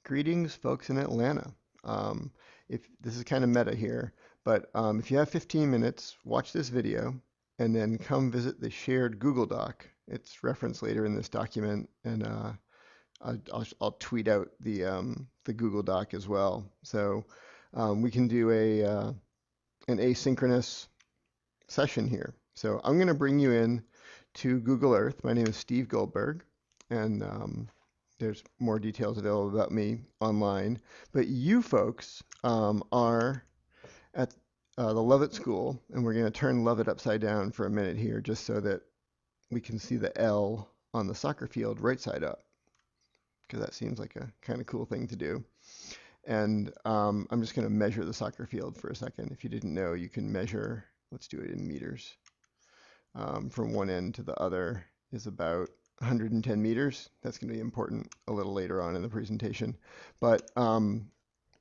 Greetings, folks in Atlanta. If this is kind of meta here, but if you have 15 minutes, watch this video and then come visit the shared Google Doc. It's referenced later in this document, and I'll tweet out the Google Doc as well. So we can do an asynchronous session here. So I'm going to bring you in to Google Earth. My name is Steve Goldberg, and there's more details available about me online. But you folks are at the Lovett School, and we're going to turn Lovett upside down for a minute here just so that we can see the L on the soccer field right side up, because that seems like a kind of cool thing to do. And I'm just going to measure the soccer field for a second. If you didn't know, you can measure, let's do it in meters. From one end to the other is about 110 meters. That's going to be important a little later on in the presentation. But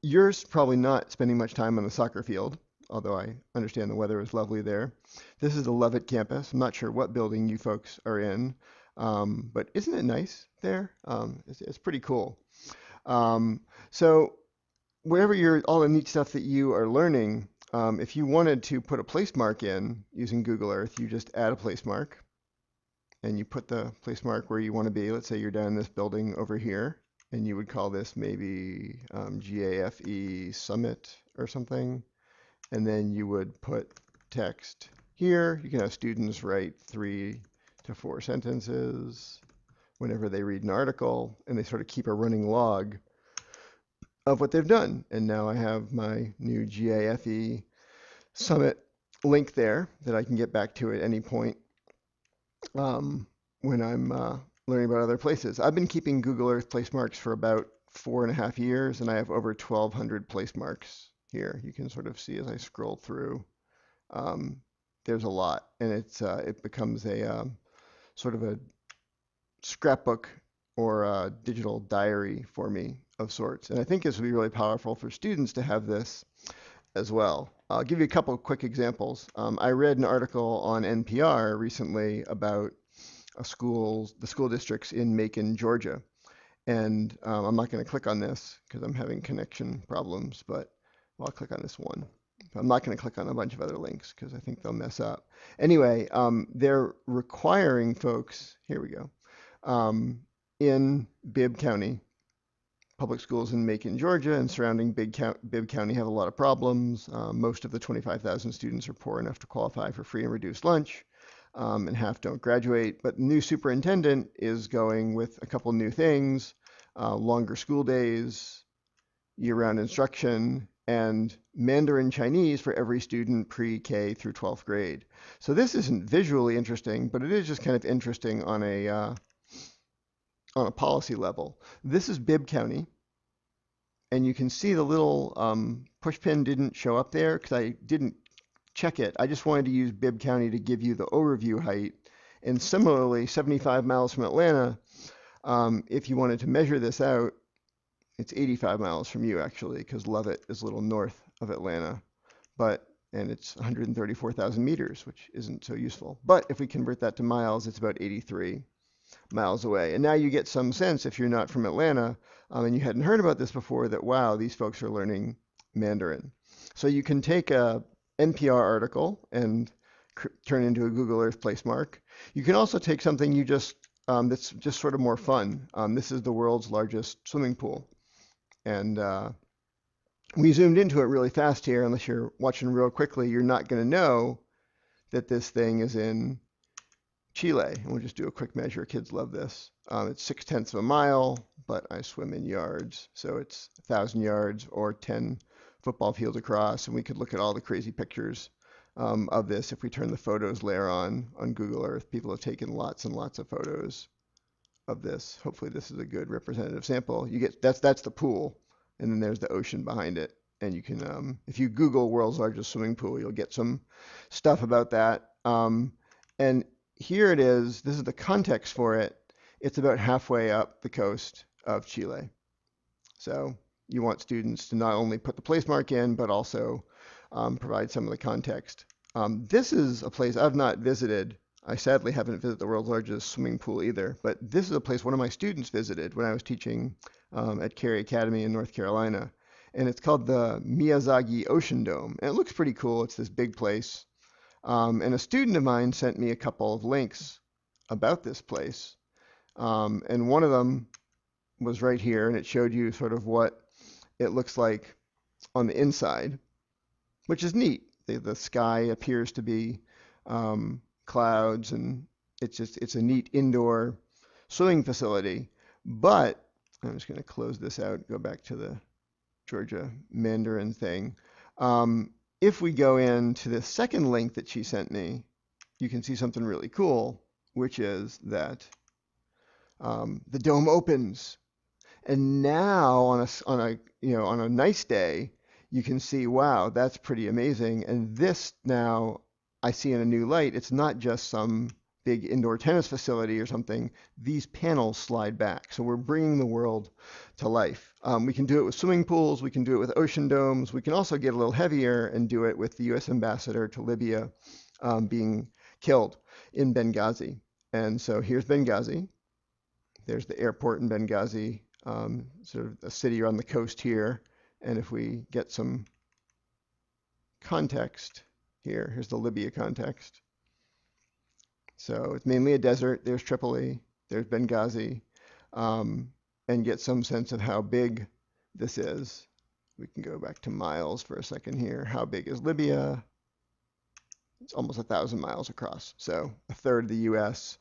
you're probably not spending much time on the soccer field, although I understand the weather is lovely there. This is the Lovett campus. I'm not sure what building you folks are in, but isn't it nice there? It's pretty cool. So wherever all the neat stuff that you are learning, if you wanted to put a place mark in using Google Earth, you just add a place mark and you put the place mark where you want to be. Let's say you're down in this building over here, and you would call this maybe GAFE Summit or something. And then you would put text here. You can have students write 3 to 4 sentences whenever they read an article, and they sort of keep a running log of what they've done. And now I have my new GAFE Summit link there that I can get back to at any point when I'm learning about other places. I've been keeping Google Earth place marks for about 4.5 years, and I have over 1,200 place marks here. You can sort of see as I scroll through. There's a lot, and it becomes a sort of a scrapbook or a digital diary for me of sorts. And I think this would be really powerful for students to have this as well. I'll give you a couple of quick examples. I read an article on NPR recently about the school districts in Macon, Georgia. And I'm not going to click on this because I'm having connection problems, but I'll click on this one. I'm not going to click on a bunch of other links because I think they'll mess up. Anyway, they're requiring folks, here we go, in Bibb County, public schools in Macon, Georgia, and surrounding Bibb County have a lot of problems. Most of the 25,000 students are poor enough to qualify for free and reduced lunch, and half don't graduate. But the new superintendent is going with a couple new things, longer school days, year-round instruction, and Mandarin Chinese for every student pre-K through 12th grade. So this isn't visually interesting, but it is just kind of interesting on a policy level. This is Bibb County, and you can see the little push pin didn't show up there because I didn't check it. I just wanted to use Bibb County to give you the overview height. And similarly, 75 miles from Atlanta, if you wanted to measure this out, it's 85 miles from you actually, because Lovett is a little north of Atlanta, and it's 134,000 meters, which isn't so useful. But if we convert that to miles, it's about 83 miles away. And now you get some sense, if you're not from Atlanta and you hadn't heard about this before, that wow, these folks are learning Mandarin. So you can take a NPR article and turn into a Google Earth place mark. You can also take something you just that's just sort of more fun. This is the world's largest swimming pool, and we zoomed into it really fast here. Unless you're watching real quickly, you're not going to know that this thing is in Chile. And we'll just do a quick measure. Kids love this. It's 0.6 of a mile, but I swim in yards, so it's 1,000 yards or 10 football fields across. And we could look at all the crazy pictures of this if we turn the photos layer on Google Earth. People have taken lots and lots of photos of this. Hopefully this is a good representative sample. You get that's the pool, and then there's the ocean behind it. And you can, if you Google world's largest swimming pool, you'll get some stuff about that. And here it is. This is the context for it. It's about halfway up the coast of Chile. So you want students to not only put the place mark in, but also provide some of the context. This is a place I've not visited. I sadly haven't visited the world's largest swimming pool either, but this is a place one of my students visited when I was teaching at Cary Academy in North Carolina. And it's called the Miyazaki Ocean Dome. And it looks pretty cool. It's this big place. And a student of mine sent me a couple of links about this place. And one of them was right here, and it showed you sort of what it looks like on the inside, which is neat. The sky appears to be clouds, and it's a neat indoor swimming facility. But I'm just going to close this out, go back to the Georgia Mandarin thing. If we go into the second link that she sent me, you can see something really cool, which is that the dome opens. And now on a nice day, you can see, wow, that's pretty amazing. And this now I see in a new light. It's not just some big indoor tennis facility or something. These panels slide back. So we're bringing the world to life. We can do it with swimming pools. We can do it with ocean domes. We can also get a little heavier and do it with the U.S. ambassador to Libya being killed in Benghazi. And so here's Benghazi. There's the airport in Benghazi, sort of a city on the coast here. And if we get some context here, here's the Libya context. So it's mainly a desert. There's Tripoli, there's Benghazi, and get some sense of how big this is. We can go back to miles for a second here. How big is Libya? It's almost 1,000 miles across, so a third of the U.S.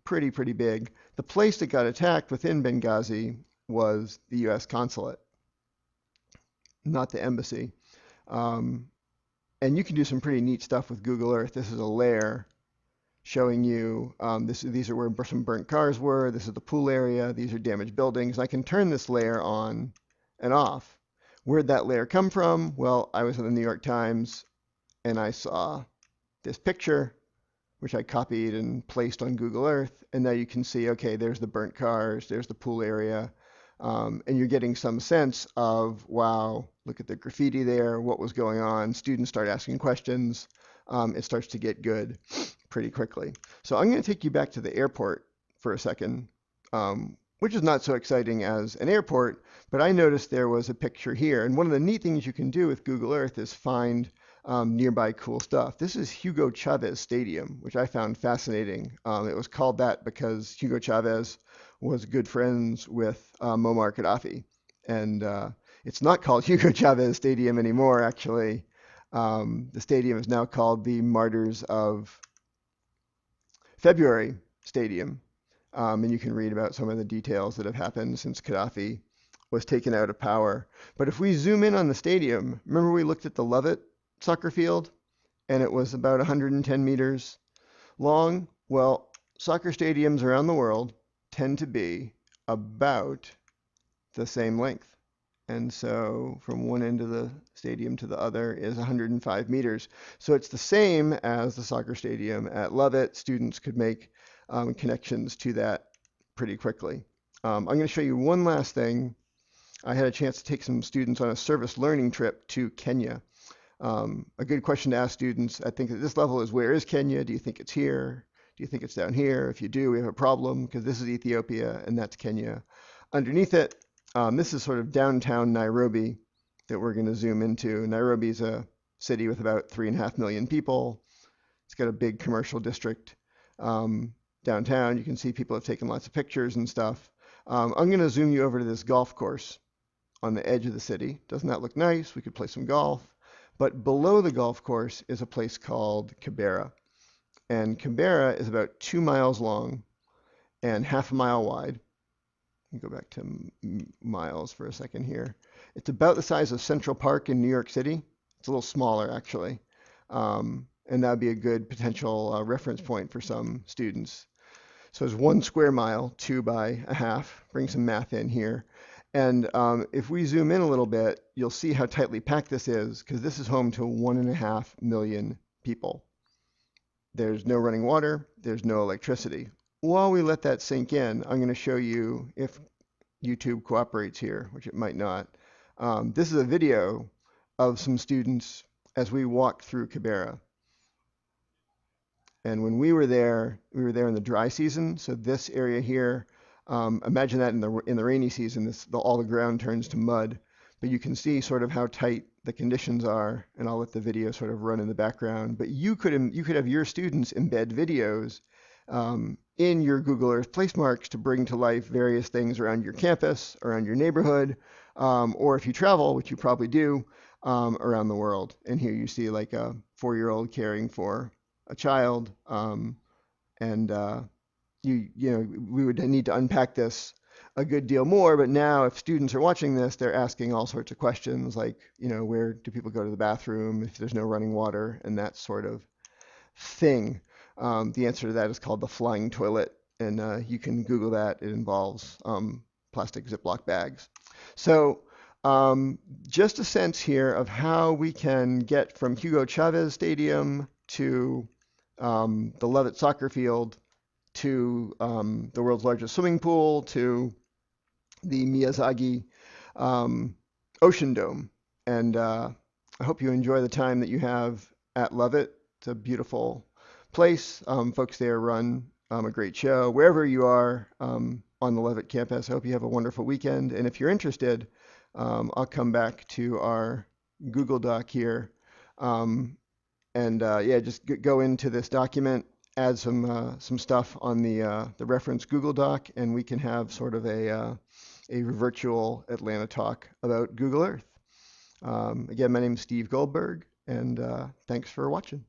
Pretty big. The place that got attacked within Benghazi was the U.S. consulate, not the embassy. And you can do some pretty neat stuff with Google Earth. This is a layer showing you these are where some burnt cars were. This is the pool area. These are damaged buildings. I can turn this layer on and off. Where'd that layer come from? Well, I was in the New York Times and I saw this picture, which I copied and placed on Google Earth. And now you can see, okay, there's the burnt cars, there's the pool area. And you're getting some sense of, wow, look at the graffiti there, what was going on. Students start asking questions. It starts to get good pretty quickly. So I'm going to take you back to the airport for a second, which is not so exciting as an airport, but I noticed there was a picture here. And one of the neat things you can do with Google Earth is find nearby cool stuff. This is Hugo Chavez Stadium, which I found fascinating. It was called that because Hugo Chavez was good friends with Muammar Gaddafi. And it's not called Hugo Chavez Stadium anymore, actually. The stadium is now called the Martyrs of February Stadium. And you can read about some of the details that have happened since Gaddafi was taken out of power. But if we zoom in on the stadium, remember we looked at the Lovett soccer field and it was about 110 meters long? Well, soccer stadiums around the world tend to be about the same length. And so from one end of the stadium to the other is 105 meters. So it's the same as the soccer stadium at Lovett. Students could make connections to that pretty quickly. I'm going to show you one last thing. I had a chance to take some students on a service learning trip to Kenya. A good question to ask students, I think at this level, is where is Kenya? Do you think it's here? Do you think it's down here? If you do, we have a problem because this is Ethiopia and that's Kenya. Underneath it, this is sort of downtown Nairobi that we're going to zoom into. Nairobi is a city with about 3.5 million people. It's got a big commercial district downtown. You can see people have taken lots of pictures and stuff. I'm going to zoom you over to this golf course on the edge of the city. Doesn't that look nice? We could play some golf. But below the golf course is a place called Kibera. And Kibera is about 2 miles long and half a mile wide. Go back to miles for a second here. It's about the size of Central Park in New York City. It's a little smaller, actually. And that would be a good potential reference point for some students. So it's 1 square mile, 2 by a half. Bring some math in here. And if we zoom in a little bit, you'll see how tightly packed this is, because this is home to 1.5 million people. There's no running water. There's no electricity. While we let that sink in, I'm going to show you, if YouTube cooperates here, which it might not. This is a video of some students as we walk through Kibera. And when we were there in the dry season. So this area here, imagine that in the rainy season, all the ground turns to mud. But you can see sort of how tight the conditions are, and I'll let the video sort of run in the background. But you could have your students embed videos in your Google Earth placemarks to bring to life various things around your campus, around your neighborhood, or if you travel, which you probably do, around the world. And here you see like a 4-year-old caring for a child, and you know we would need to unpack this a good deal more. But now, if students are watching this, they're asking all sorts of questions like, you know, where do people go to the bathroom if there's no running water and that sort of thing. The answer to that is called the flying toilet, and you can Google that. It involves plastic Ziploc bags. So just a sense here of how we can get from Hugo Chavez Stadium to the Levitt soccer field to the world's largest swimming pool to the Miyazaki um, Ocean Dome. And I hope you enjoy the time that you have at Levitt. It's a beautiful place. Folks there run a great show. Wherever you are on the Levitt campus, I hope you have a wonderful weekend. And if you're interested, I'll come back to our Google Doc here. And yeah, just go into this document, add some stuff on the reference Google Doc, and we can have sort of a virtual Atlanta talk about Google Earth. Again, my name is Steve Goldberg, and thanks for watching.